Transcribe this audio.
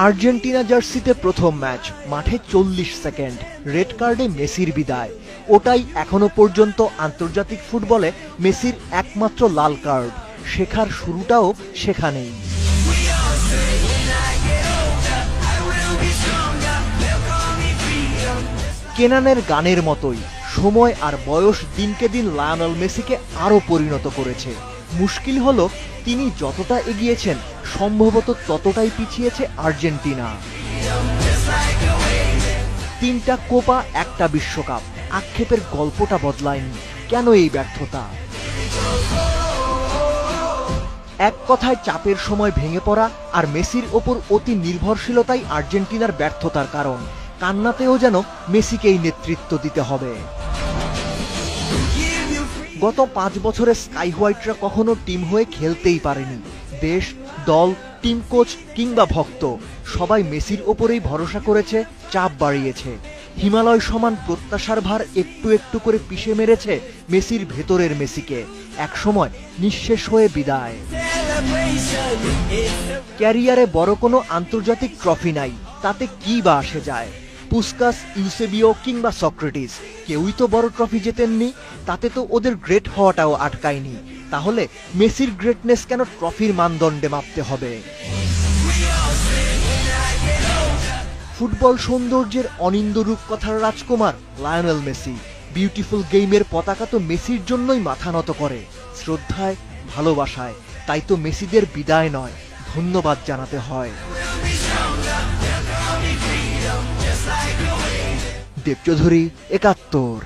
Argentina জার্সিতে প্রথম match, মাঠে 40 সেকেন্ড, রেড কার্ডে মেসির বিদায়। ওটাই এখনো পর্যন্ত আন্তর্জাতিক ফুটবলে মেসির একমাত্র লাল কার্ড। শেখার শুরুটাও সেখানেই। কেনানের গানের মতোই সময় আর বয়স দিনকে দিন লায়নেল মেসিকে আরও পরিণত করেছে। মুশকিল হলো তিনি যতটা এগিয়েছেন সম্ভবত ততটাই পিছিয়েছে আর্জেন্টিনা। 3টা কোপা, 1টা বিশ্বকাপ, আক্ষেপের গল্পটা বদলায়নি। কেন এই ব্যর্থতা? এক কথায় চাপের সময় ভেঙে পড়া আর মেসির ওপর অতি নির্ভরশীলতাই আর্জেন্টিনার ব্যর্থতার কারণ। কান্নাতেও যেন মেসিকেই নেতৃত্ব দিতে হবে। গত 5 বছরে স্কাই হোয়াইটরা কখনো টিম হয়ে খেলতেই পারেনি। দেশ, দল, টিম কোচ কিংবা ভক্ত সবাই মেসির ওপরেই ভরসা করেছে, চাপ বাড়িয়েছে। হিমালয় সমান প্রত্যাশার ভার একটু একটু করে পিষে মেরেছে মেসির ভেতরের মেসিকে। একসময় নিঃশেষ হয়ে বিদায়। ক্যারিয়ারে বড় কোনো আন্তর্জাতিক ট্রফি নাই, তাতে কি বা আসে যায়? পুস্কাস, ইউসেবিও কিংবা সক্রেটিস কেউই তো বড় ট্রফি জেতেননি। তাতে তো ওদের গ্রেট হওয়াটাও আটকায়নি। তাহলে মেসির গ্রেটনেস কেন ট্রফির মানদণ্ডে মাপতে হবে? ফুটবল সৌন্দর্যের অনিন্দ্য রূপকথার রাজকুমার লায়নেল মেসি। বিউটিফুল গেমের পতাকা তো মেসির জন্যই মাথা নত করে, শ্রদ্ধায়, ভালোবাসায়। তাই তো মেসিদের বিদায় নয়, ধন্যবাদ জানাতে হয়। দেবচৌধুরী, ৭১।